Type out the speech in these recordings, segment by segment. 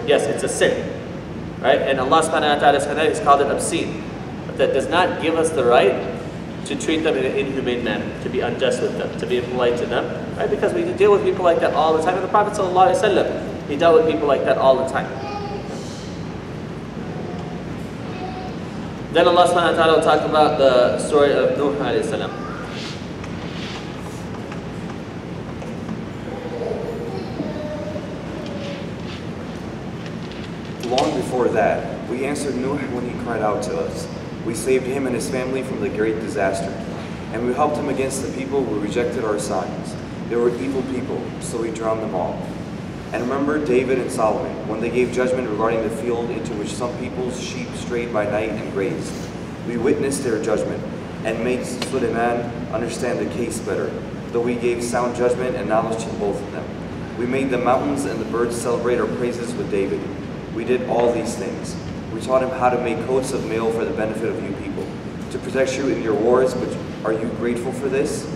yes, it's a sin, right? And Allah subhanahu wa ta'ala has called it obscene. But that does not give us the right to treat them in an inhumane manner, to be unjust with them, to be impolite to them, right? Because we deal with people like that all the time. And the Prophet sallallahu alaihi wasallam, he dealt with people like that all the time. Then Allah subhanahu wa ta'ala will talk about the story of Nuh alayhi salam. Long before that, we answered Nuh when he cried out to us. We saved him and his family from the great disaster. And we helped him against the people who rejected our signs. They were evil people, so we drowned them all. And remember David and Solomon, when they gave judgment regarding the field into which some people's sheep strayed by night and grazed. We witnessed their judgment, and made Suleiman understand the case better, though we gave sound judgment and knowledge to both of them. We made the mountains and the birds celebrate our praises with David. We did all these things. We taught him how to make coats of mail for the benefit of you people, to protect you in your wars, but are you grateful for this?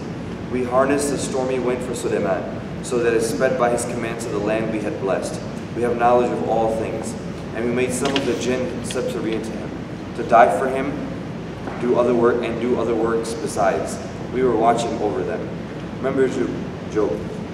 We harnessed the stormy wind for Suleiman, so that it sped by his command to the land we had blessed. We have knowledge of all things, and we made some of the jinn subservient to him, to die for him, do other works besides. We were watching over them. Remember Job,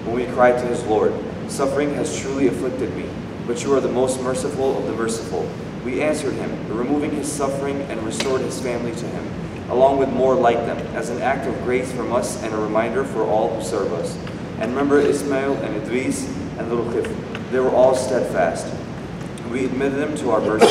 when we cried to his Lord, suffering has truly afflicted me, but you are the most merciful of the merciful. We answered him, removing his suffering and restored his family to him, along with more like them, as an act of grace from us and a reminder for all who serve us. And remember Ismail and Idris and little Khif. They were all steadfast. We admitted them to our mercy.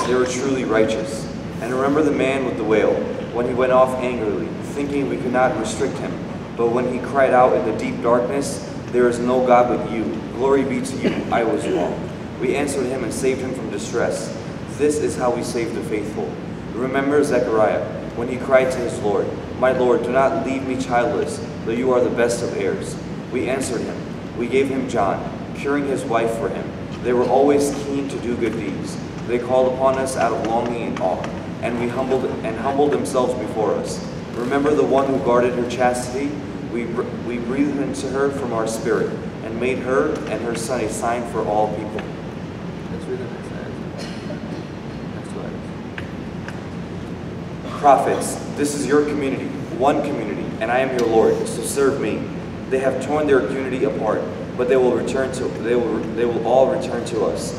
They were truly righteous. And remember the man with the whale, when he went off angrily, thinking we could not restrict him. But when he cried out in the deep darkness, there is no God but you. Glory be to you. I was wrong. We answered him and saved him from distress. This is how we save the faithful. Remember Zechariah, when he cried to his Lord, my Lord, do not leave me childless, though you are the best of heirs. We answered him. We gave him John, curing his wife for him. They were always keen to do good deeds. They called upon us out of longing and awe, and humbled themselves before us. Remember the one who guarded her chastity? We breathed into her from our spirit, and made her and her son a sign for all people. Let's read the next slide. Prophets, this is your community, one community, and I am your Lord, so serve me. They have torn their unity apart, but they will all return to us.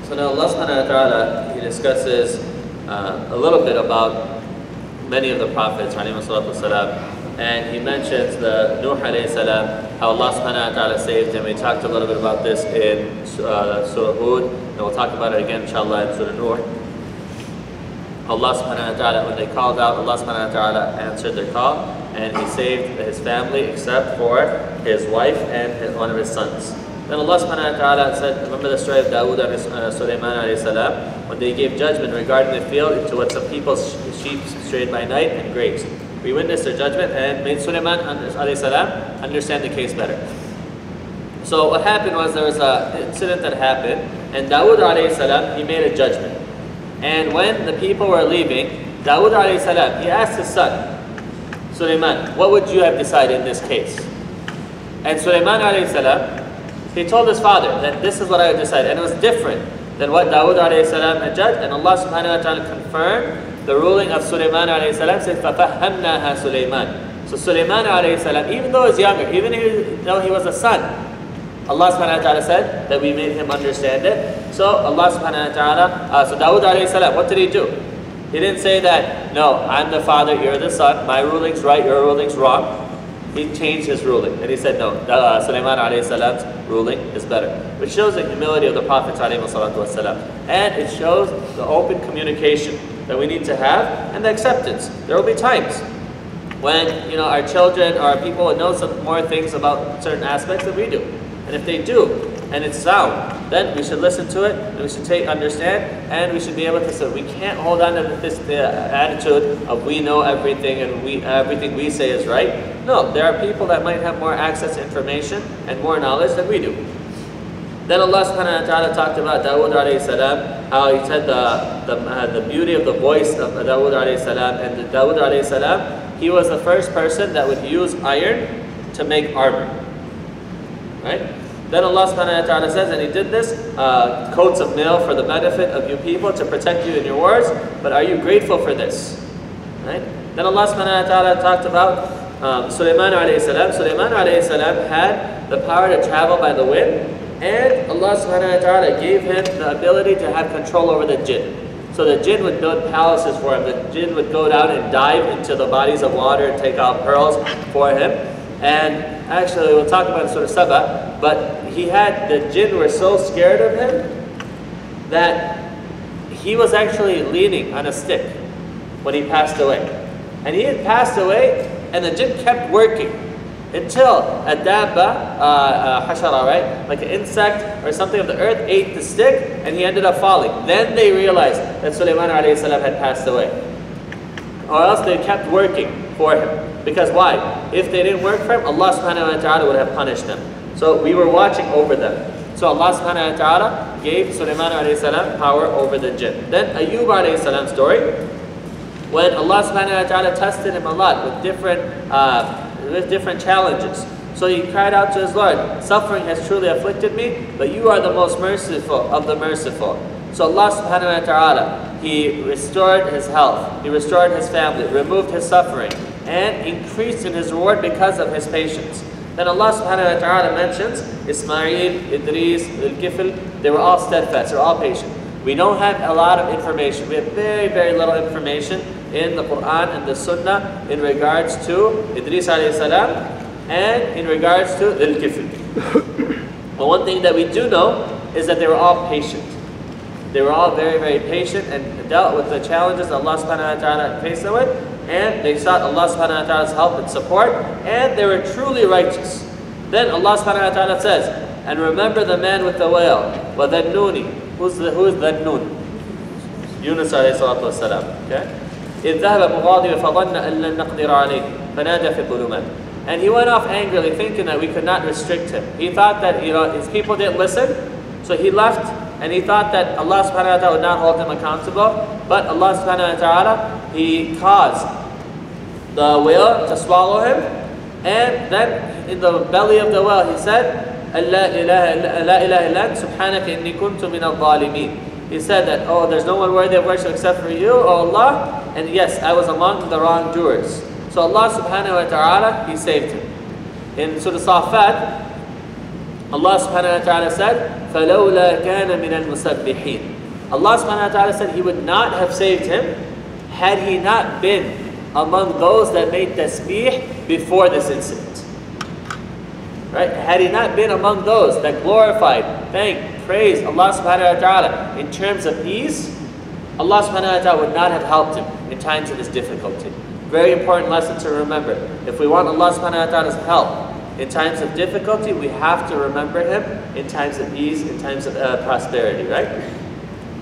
So now Allah subhanahu wa ta'ala, he discusses a little bit about many of the prophets, and he mentions the Nuh alayhi salam, how Allah subhanahu wa ta'ala saved him. We talked a little bit about this in Surah Hud, and we'll talk about it again inshallah in Surah Nur. Allah subhanahu wa ta'ala, when they called out, Allah subhanahu wa ta'ala answered their call, and he saved his family except for his wife and one of his sons. Then Allah subhanahu wa ta'ala said, remember the story of Dawood and Sulaiman alayhi salam, when they gave judgment regarding the field into what some people's sheep strayed by night and grazed. We witnessed their judgment and made Sulaiman alayhi salam understand the case better. So what happened was there was an incident that happened, and Dawood alayhi salam, he made a judgment. And when the people were leaving, Dawood alayhi salam, he asked his son, Sulaiman, what would you have decided in this case? And Sulaiman alayhi salam, he told his father that this is what I would decide. And it was different than what Dawood alayhi salam had judged. And Allah subhanahu wa ta'ala confirmed the ruling of Sulaiman alayhi salam, said, فَفَهَّمْنَاهَا Sulaiman. So Sulaiman alayhi salam, even though he was younger, even though he was a son, Allah subhanahu wa ta'ala said that we made him understand it. So Allah subhanahu wa ta'ala, so Dawood alayhi salam, what did he do? He didn't say that, no, I'm the father, you're the son, my ruling's right, your ruling's wrong. He changed his ruling, and he said, no, Sulaiman alayhi salam's ruling is better. Which shows the humility of the Prophet alayhi salatu wasalam. And it shows the open communication that we need to have, and the acceptance. There will be times when our children or people will know some more things about certain aspects than we do. And if they do, and it's sound, then we should listen to it, and we should understand, and we should be able to say, we can't hold on to this attitude of we know everything and everything we say is right. No, there are people that might have more access to information and more knowledge than we do. Then Allah subhanahu wa ta'ala talked about Dawood alayhi salam, how he said the beauty of the voice of Dawood alayhi salam, and Dawood alayhi salam, he was the first person that would use iron to make armor. Right? Then Allah subhanahu wa ta'ala says, and he did this, coats of mail for the benefit of you people to protect you in your wars, but are you grateful for this? Right? Then Allah subhanahu wa ta'ala talked about Sulaiman alayhi salam. Sulaiman alayhi salam had the power to travel by the wind, and Allah subhanahu wa ta'ala gave him the ability to have control over the jinn. So the jinn would build palaces for him. The jinn would go down and dive into the bodies of water and take out pearls for him. And actually, we'll talk about Surah Saba, but the jinn were so scared of him that he was actually leaning on a stick when he passed away. And he had passed away, and the jinn kept working until a dabba, hashara, right? Like an insect or something of the earth ate the stick, and he ended up falling. Then they realized that Sulaiman alayhi salam had passed away. Or else they kept working for him. Because why? If they didn't work for him, Allah subhanahu wa ta'ala would have punished them. So we were watching over them. So Allah subhanahu wa ta'ala gave Sulaiman alayhi salam power over the jinn. Then Ayyub alayhi salam's story, when Allah subhanahu wa ta'ala tested him a lot with different challenges. So he cried out to his Lord, suffering has truly afflicted me, but you are the most merciful of the merciful. So Allah subhanahu wa ta'ala, He restored his health, He restored his family, removed his suffering, and increased in his reward because of his patience. Then Allah subhanahu wa ta'ala mentions Ismail, Idris, Al-Kifl, they were all steadfast, they were all patient. We don't have a lot of information. We have very, very little information in the Quran and the Sunnah in regards to Idris alayhi salam and in regards to Al-Kifl. But one thing that we do know is that they were all patient. They were all very, very patient and dealt with the challenges that Allah subhanahu wa ta'ala faced them with, and they sought Allah subhanahu wa ta'ala's help and support, and they were truly righteous. Then Allah subhanahu wa ta'ala says, and remember the man with the whale, وَذَنُّونِ. Who is Dhannun? Yunus alayhi salatu wasalam. Okay? إِذْ ذَهَبَ مُغَاضِبًا فَظَنَّ أَن لَّن نَّقْدِرَ عَلَيْهِ فَنَادَى فِي الظُّلُمَاتِ. And he went off angrily, thinking that we could not restrict him. He thought that his people didn't listen, so he left, and he thought that Allah subhanahu wa ta'ala would not hold him accountable. But Allah subhanahu wa ta'ala, He caused the whale to swallow him, and then in the belly of the whale He said, لا إله إلا أنت سبحانك إني كنت من الظالمين. He said that, oh, there's no one worthy of worship except for you, oh Allah, and yes, I was among the wrongdoers. So Allah subhanahu wa ta'ala, He saved him. In Surah Safat, Allah subhanahu wa ta'ala said, فَلَوْلَا كَانَ مِنَ الْمُسَبِّحِينَ. Allah subhanahu wa ta'ala said He would not have saved him had he not been among those that made tasbih before this incident. Right? Had he not been among those that glorified, thanked, praised Allah subhanahu wa ta'ala in terms of ease, Allah subhanahu wa ta'ala would not have helped him in times of his difficulty. Very important lesson to remember. If we want Allah subhanahu wa ta'ala's help in times of difficulty, we have to remember Him in times of ease, in times of prosperity, right?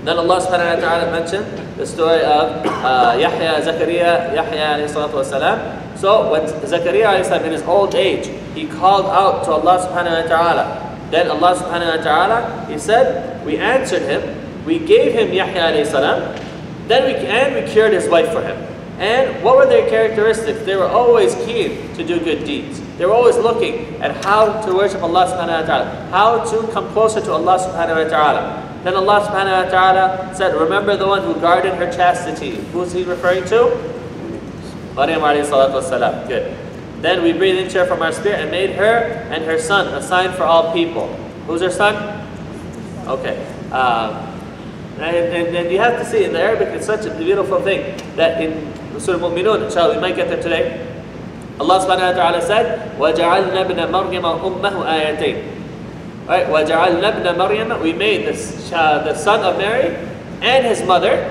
Then Allah subhanahu wa ta'ala mentioned the story of Zakaria alayhi salatu wasalam. So when Zakaria alayhi salam in his old age, he called out to Allah subhanahu wa ta'ala. Then Allah subhanahu wa ta'ala, He said, we answered him, we gave him Yahya alayhi salam, then we cured his wife for him. And what were their characteristics? They were always keen to do good deeds. They were always looking at how to worship Allah subhanahu wa ta'ala, how to come closer to Allah subhanahu wa ta'ala. Then Allah subhanahu wa ta'ala said, remember the one who guarded her chastity. Who's He referring to? Maryam alayhi salatu wasalam. Good. Then we breathed into her from our spirit and made her and her son a sign for all people. Who's her son? Okay. And you have to see, in the Arabic, it's such a beautiful thing that in Surah Mu'minun, inshallah, we might get there today, Allah subhanahu wa ta'ala said, وَجَعَلْنَا ابْنَ مَرْيَمَ أُمَّهُ آيَتَيْنِ. Right? وَجَعَلْنَا ابْنَ مَرْيَمَ, we made the son of Mary and his mother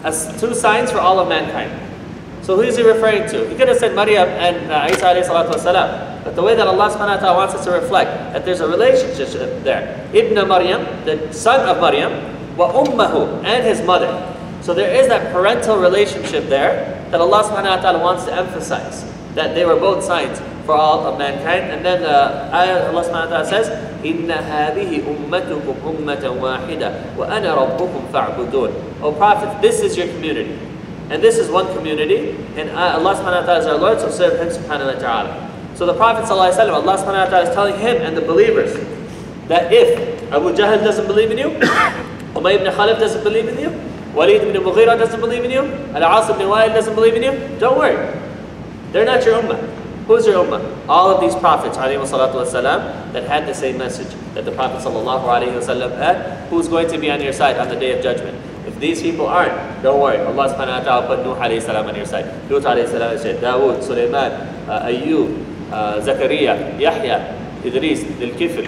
as two signs for all of mankind. So who is He referring to? He could have said Maryam and Isa alayhi salatu wasalam. But the way that Allah subhanahu wa ta'ala wants us to reflect, that there's a relationship there. Ibn Maryam, the son of Maryam, wa ummahu, and his mother. So there is that parental relationship there that Allah subhanahu wa ta'ala wants to emphasize, that they were both signs for all of mankind. And then the ayah Allah subhanahu wa ta'ala says, إِنَّ هَذِهِ أُمَّتُكُمْ أُمَّةً وَاحِدَةً وَأَنَا رَبُّكُمْ فَاعْبُدُونَ. O Prophet, this is your community. And this is one community, and Allah subhanahu wa ta'ala is our Lord, so serve Him subhanahu wa ta'ala. So the Prophet sallallahu alaihi wasallam, Allah subhanahu wa ta'ala is telling him and the believers that if Abu Jahl doesn't believe in you, Umayy ibn Khalif doesn't believe in you, Walid ibn Mughira doesn't believe in you, Al-As ibn Wa'il doesn't believe in you, don't worry. They're not your ummah. Who's your ummah? All of these prophets والسلام, that had the same message that the Prophet ﷺ had, who's going to be on your side on the Day of Judgment. If these people aren't, don't worry. Allah subhanahu wa ta'ala put Nuh alayhi salam on your side. Lut alayhi salam is said, Dawood, Sulaiman, Ayyub, Zakaria, Yahya, Idris, Dhul-Kifl,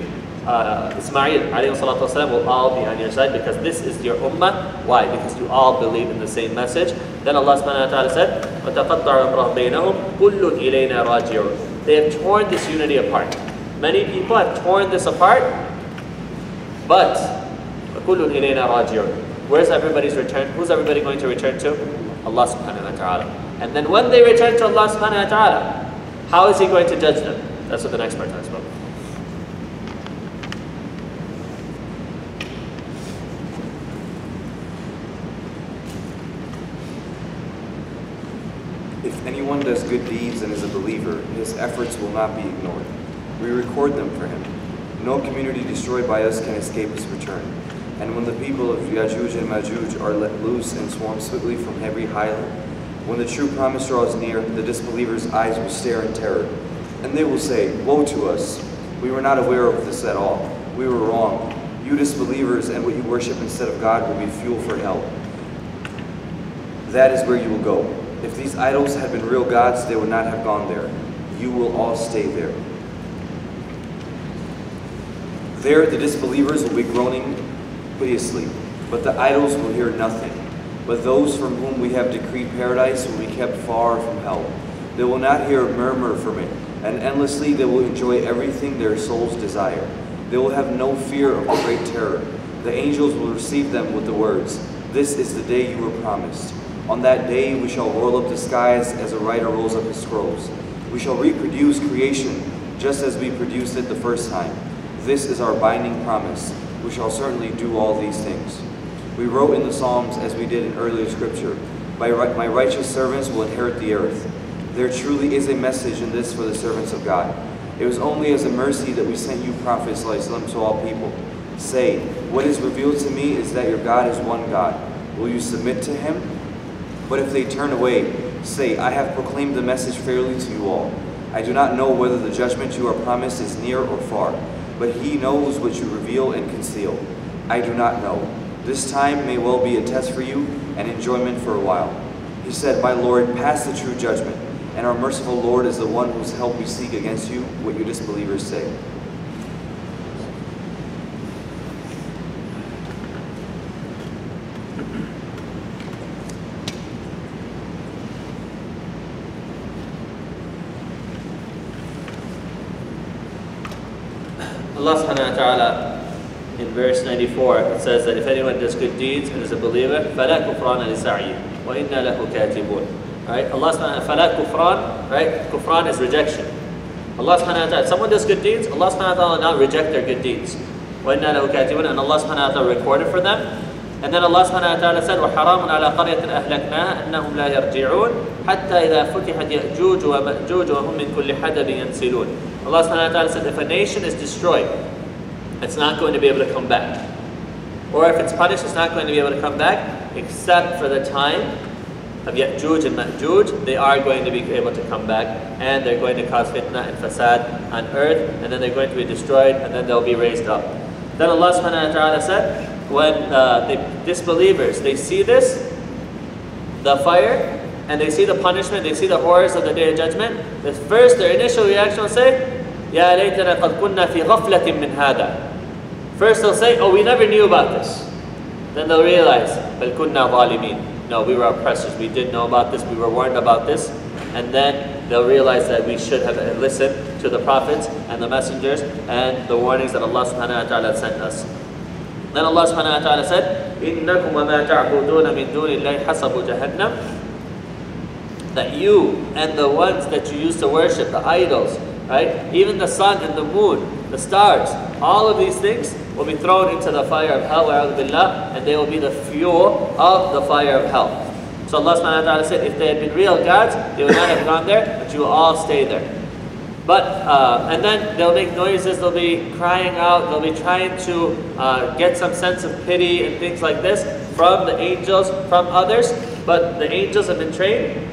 Ismail alayhi salatu wasalam will all be on your side because this is your ummah. Why? Because you all believe in the same message. Then Allah subhanahu wa ta'ala said, وَتَقَطَّعُوا أَمْرَهُمْ بَيْنَهُمْ كُلٌّ إِلَيْنَا رَاجِعُونَ. They have torn this unity apart. Many people have torn this apart, but وَكُلٌّ إِلَيْنَا رَاجِعُونَ. Where's everybody's return? Who's everybody going to return to? Allah subhanahu wa ta'ala. And then when they return to Allah subhanahu wa ta'ala, how is He going to judge them? That's what the next part talks about. If anyone does good deeds and is a believer, his efforts will not be ignored. We record them for him. No community destroyed by us can escape his return. And when the people of Yajuj and Majuj are let loose and swarm swiftly from every highland, when the true promise draws near, the disbelievers' eyes will stare in terror. And they will say, woe to us! We were not aware of this at all. We were wrong. You disbelievers and what you worship instead of God will be fuel for hell. That is where you will go. If these idols had been real gods, they would not have gone there. You will all stay there. There the disbelievers will be groaning piteously, but the idols will hear nothing. But those from whom we have decreed paradise will be kept far from hell. They will not hear a murmur from it, and endlessly they will enjoy everything their souls desire. They will have no fear of the great terror. The angels will receive them with the words, this is the day you were promised. On that day we shall roll up the skies as a writer rolls up his scrolls. We shall reproduce creation just as we produced it the first time. This is our binding promise. We shall certainly do all these things. We wrote in the Psalms as we did in earlier scripture, my righteous servants will inherit the earth. There truly is a message in this for the servants of God. It was only as a mercy that we sent you prophets to all people. Say, what is revealed to me is that your God is one God. Will you submit to him? But if they turn away, say, I have proclaimed the message fairly to you all. I do not know whether the judgment you are promised is near or far, but he knows what you reveal and conceal. I do not know. This time may well be a test for you and enjoyment for a while. He said, my Lord, pass the true judgment, and our merciful Lord is the one whose help we seek against you, what you disbelievers say. Allah subhanahu wa ta'ala in verse 94 it says that if anyone does good deeds and is a believer, فَلَا كُفْرَانَ لِسَعْيِهِ وَإِنَّا لَهُ كَاتِبُونَ. Right? Allah subhanahu wa ta'ala, فَلَا كُفْرَانَ, right? Kufran is rejection. Allah subhanahu wa ta'ala, if someone does good deeds, Allah subhanahu wa ta'ala will not reject their good deeds. وَإِنَّا لَهُ كَاتِبُونَ, and Allah subhanahu wa ta'ala recorded for them. And then Allah subhanahu wa ta'ala said, وَحَرَامٌ عَلَى قَرْيَةٍ أَهْلَكْنَاهَا أَنَّهُمْ لَا يَرْجِعُونَ حَتَّى إِذَا فُتِحَتْ يَأْجُوجُ وَمَأْجُوجُ وَهُمْ مِنْ كُلِّ حَدَبٍ يَنْسِلُونَ. Allah subhanahu wa ta'ala said, if a nation is destroyed, it's not going to be able to come back. Or if it's punished, it's not going to be able to come back, except for the time of Ya'juj and Ma'juj. They are going to be able to come back, and they're going to cause fitna and fasad on earth, and then they're going to be destroyed, and then they'll be raised up. Then Allah subhanahu wa ta'ala said, when the disbelievers, they see this, the fire, and they see the punishment, they see the horrors of the Day of Judgment, the first, their initial reaction will say, يَا لَيْتَنَا قَدْ كُنَّا فِي غَفْلَةٍ مِّنْ هَذَا. First they'll say, oh, we never knew about this. Then they'll realize, بَلْ كُنَّا ظَالِمِينَ. No, we were oppressors, we did know about this, we were warned about this. And then they'll realize that we should have listened to the prophets and the messengers and the warnings that Allah subhanahu wa ta'ala sent us. Then Allah subhanahu wa ta'ala said, إِنَّكُمْ وَمَا تَعْبُدُونَ مِن دُونِ اللَّهِ حَسَبُ جَهَنَّمَ. That you and the ones that you used to worship, the idols, right? Even the sun and the moon, the stars, all of these things will be thrown into the fire of hell, and they will be the fuel of the fire of hell. So Allah subhanahu wa ta'ala said, if they had been real gods, they would not have gone there, but you will all stay there. But, and then they'll make noises, they'll be crying out, they'll be trying to get some sense of pity and things like this from the angels, from others. But the angels have been trained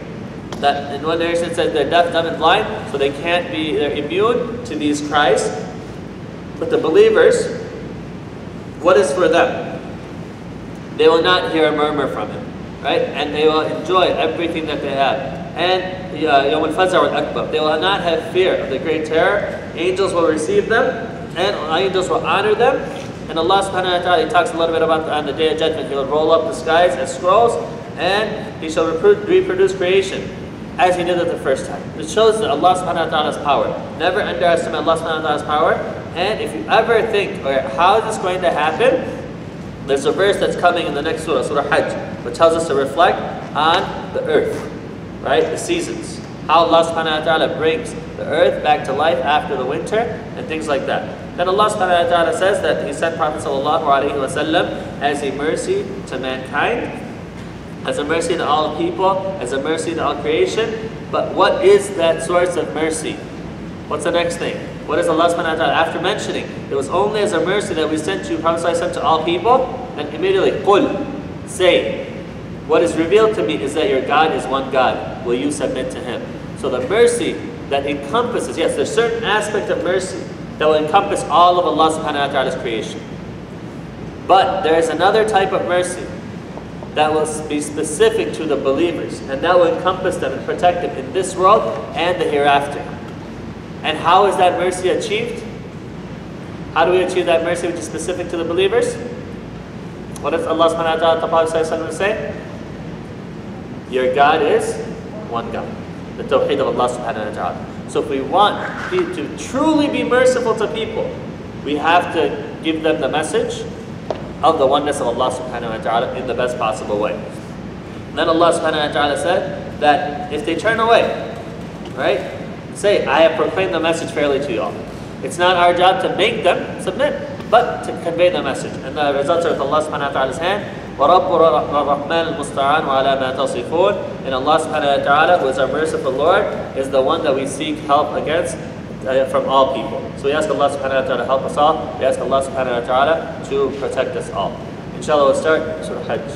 that in one narration it says they're deaf, dumb, and blind, so they can't be, they're immune to these cries. But the believers, what is for them? They will not hear a murmur from him, right? And they will enjoy everything that they have. And Yawm al-Faz'a wal-Akbar, they will not have fear of the great terror. Angels will receive them, and angels will honor them. And Allah subhanahu wa ta'ala, He talks a little bit about on the Day of Judgment, He will roll up the skies as scrolls, and He shall reproduce creation as He did it the first time. It shows that Allah subhanahu wa ta'ala's power. Never underestimate Allah subhanahu wa ta'ala's power. And if you ever think, okay, how is this going to happen? There's a verse that's coming in the next surah, Surah Hajj, which tells us to reflect on the earth, right? The seasons. How Allah subhanahu wa ta'ala brings the earth back to life after the winter and things like that. Then Allah subhanahu wa ta'ala says that He sent Prophet sallallahu alaihi wasallam as a mercy to mankind, as a mercy to all people, as a mercy to all creation. But what is that source of mercy? What's the next thing? What is Allah subhanahu wa ta'ala after mentioning? It was only as a mercy that we sent you, Prophet sallallahu alaihi wasallam, to all people. And immediately, qul, say, what is revealed to me is that your God is one God. Will you submit to Him? So the mercy that encompasses, yes, there's certain aspect of mercy that will encompass all of Allah subhanahu wa ta'ala's creation. But there is another type of mercy that will be specific to the believers, and that will encompass them and protect them in this world and the hereafter. And how is that mercy achieved? How do we achieve that mercy which is specific to the believers? What does Allah subhanahu wa ta'ala say? Your God is one God. The tawheed of Allah subhanahu wa ta'ala. So if we want to truly be merciful to people, we have to give them the message of the oneness of Allah subhanahu wa ta'ala in the best possible way. Then Allah subhanahu wa ta'ala said that if they turn away, right? Say, I have proclaimed the message fairly to you all. It's not our job to make them submit, but to convey the message. And the results are with Allah subhanahu wa ta'ala's hand. وَرَبُّ الرَّحْمَنِ الْمُسْتَعَانُ وَعَلَى مَا تَصِفُونَ. And Allah subhanahu wa ta'ala, who is our merciful Lord, is the one that we seek help against from all people. So we ask Allah subhanahu wa ta'ala to help us all. We ask Allah subhanahu wa ta'ala to protect us all. Inshallah, we'll start Surah Hajj.